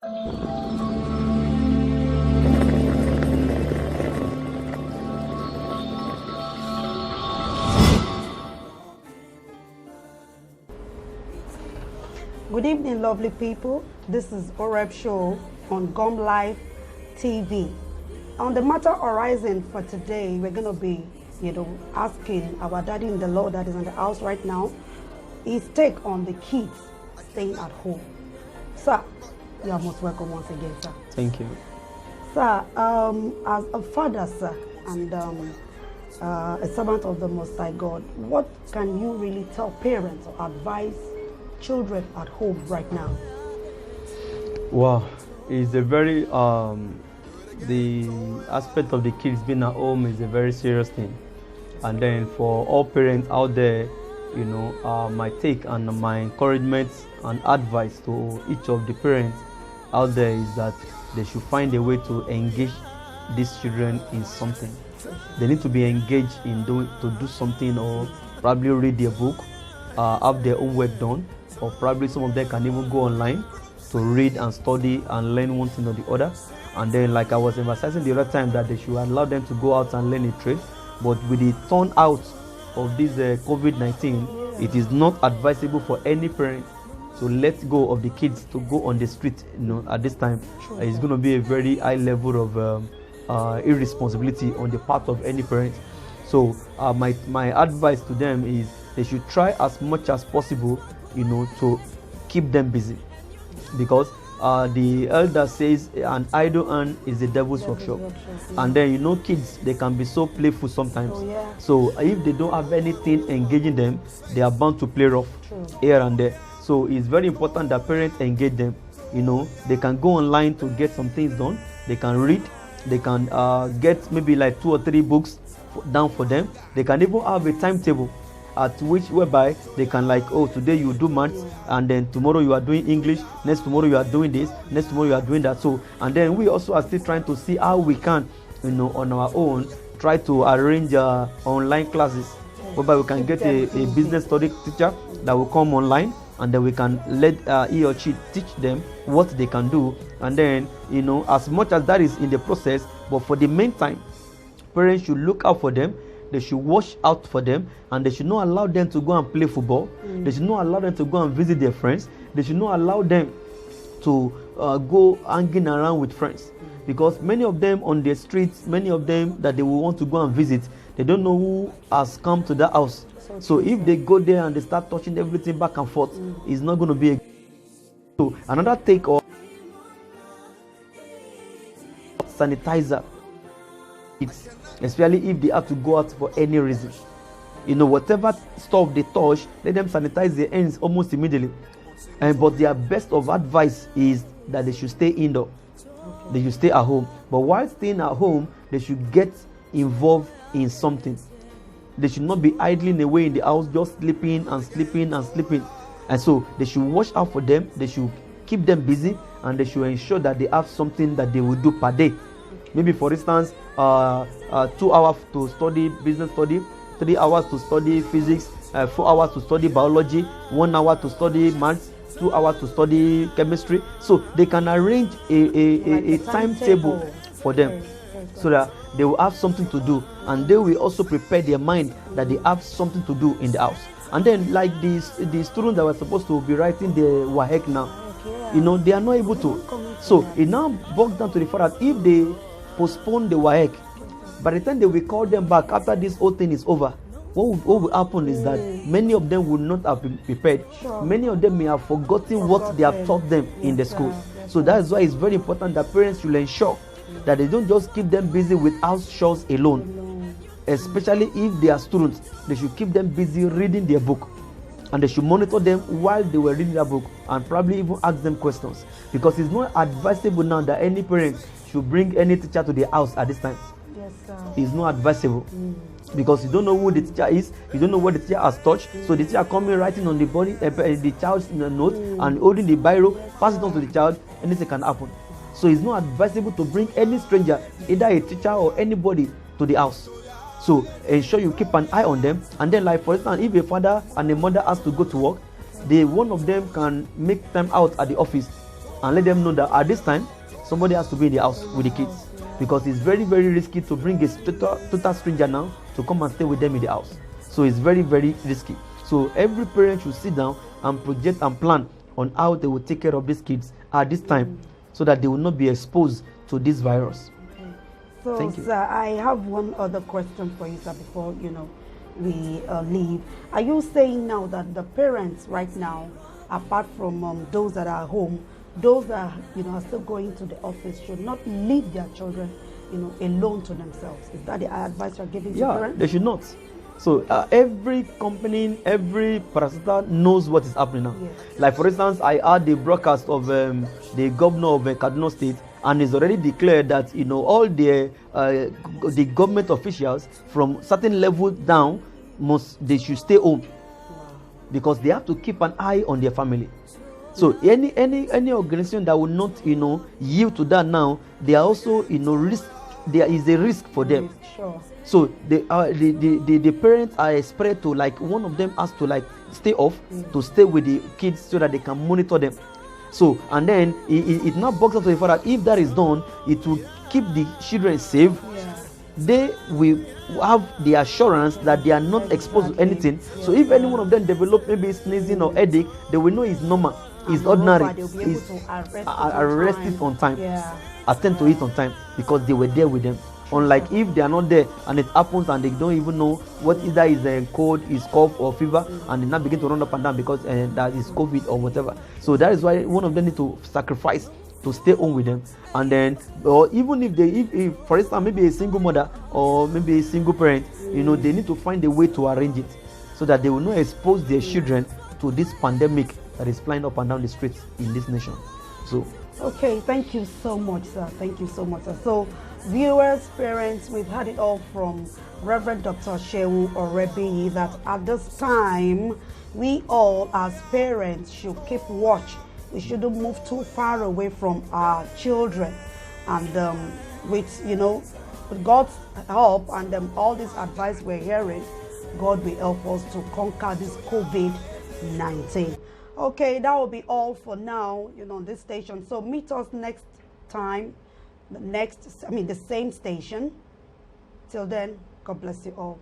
Good evening, lovely people. This is Oreb Show on Gum Life TV. On the matter horizon for today, we're going to be, asking our daddy in the Lord that is in the house right now, his take on the kids staying at home. Sir, you are most welcome once again, sir. Thank you. Sir, as a father, sir, and a servant of the Most High God, what can you really tell parents or advise children at home right now? Wow, it's a very the aspect of the kids being at home is a very serious thing. And then for all parents out there, my take and my encouragement and advice to each of the parents out there is that they should find a way to engage these children in something. They need to be engaged in do something, or probably read their book, have their own work done, or probably some of them can even go online to read and study and learn one thing or the other. And then, like I was emphasizing the other time, that they should allow them to go out and learn a trade. But with the turn out of this COVID-19, it is not advisable for any parent to let go of the kids to go on the street. At this time, it's going to be a very high level of irresponsibility on the part of any parent. So my advice to them is they should try as much as possible, to keep them busy, because the elder says an idle hand is the devil's workshop. And then kids, they can be so playful sometimes. So if they don't have anything engaging them, they are bound to play rough here and there. So it's very important that parents engage them. They can go online to get some things done. They can read. They can get maybe like 2 or 3 books down for them. They can even have a timetable at whereby they can, like, today you do maths, and then tomorrow you are doing English, next tomorrow you are doing this, next tomorrow you are doing that. So, and then we also are still trying to see how we can, on our own, try to arrange online classes whereby we can get a business study teacher that will come online, and then we can let he or she teach them what they can do. And then, as much as that is in the process, but for the meantime, parents should look out for them. They should watch out for them, and they should not allow them to go and play football. They should not allow them to go and visit their friends. They should not allow them to go hanging around with friends, because many of them on the streets, many of them that they will want to go and visit, they don't know who has come to the house. So if they go there and they start touching everything back and forth, it's not going to be so another take of sanitizer. Especially if they have to go out for any reason, whatever stuff they touch, let them sanitize their hands almost immediately. But their best of advice is that they should stay indoor. They should stay at home. But while staying at home, they should get involved in something. They should not be idling away in the house, just sleeping and sleeping and sleeping. And so they should watch out for them. They should keep them busy, and they should ensure that they have something that they will do per day. Maybe, for instance, 2 hours to study business study, 3 hours to study physics, 4 hours to study biology, 1 hour to study maths, 2 hours to study chemistry. So they can arrange a timetable for them, so that they will have something to do, and they will also prepare their mind that they have something to do in the house. And then, like the students that were supposed to be writing the WAEC now, they are not able to. So it now boils down to the fact that if they postpone the WAEC, by the time they will call them back after this whole thing is over, what will happen is that many of them will not have been prepared. Many of them may have forgotten what they have taught them in the school. So that is why it's very important that parents should ensure that they don't just keep them busy with house chores alone. Especially if they are students, they should keep them busy reading their book, and they should monitor them while they were reading their book, and probably even ask them questions, because it's not advisable now that any parent should bring any teacher to the house at this time. Yes, sir. It's not advisable, because you don't know who the teacher is, you don't know what the teacher has touched. So the teacher coming writing on the body, the child's note, and holding the biro, pass it on to the child, anything can happen. So it's not advisable to bring any stranger, either a teacher or anybody, to the house. So ensure you keep an eye on them. And then, like for instance, if a father and a mother has to go to work, one of them can make time out at the office and let them know that at this time, somebody has to be in the house with the kids, because it's very, very risky to bring a total stranger now to come and stay with them in the house. So it's very, very risky. So every parent should sit down and project and plan on how they will take care of these kids at this time, so that they will not be exposed to this virus. Okay. So, Thank you. sir, I have one other question for you, sir, before we leave. Are you saying now that the parents right now, apart from those that are home, those that are still going to the office, should not leave their children alone to themselves? Is that the advice you're giving to parents? They should not. So every company, every parastatal knows what is happening now. Yes. Like for instance, I heard the broadcast of the governor of Kaduna State, and it's already declared that all the government officials from certain level down they should stay home, because they have to keep an eye on their family. So any organization that will not yield to that now, they are also risk. There is a risk for them. Sure. So the parents are expected to, like, one of them has to stay off to stay with the kids so that they can monitor them. So and then it now boxes up to the fact that if that is done, it will keep the children safe. Yeah. They will have the assurance that they are not exposed to anything. So if any one of them develop maybe sneezing or headache, they will know it's normal, it's ordinary, it's arrest it on time, attend to it on time, because they were there with them. Unlike if they are not there and it happens and they don't even know what either is a cold, is cough or fever, and they now begin to run up and down because that is COVID or whatever. So that is why one of them need to sacrifice to stay home with them. And then, or even if for instance maybe a single mother or maybe a single parent, they need to find a way to arrange it so that they will not expose their children to this pandemic that is flying up and down the streets in this nation. So okay, thank you so much, sir. Thank you so much, sir. So viewers, parents, we've had it all from Reverend Dr. Shehu Orebi that at this time we all as parents should keep watch. We shouldn't move too far away from our children, and with God's help and all this advice we're hearing, God will help us to conquer this COVID-19. Okay, that will be all for now, on this station. So meet us next time, the same station. Till then, God bless you all.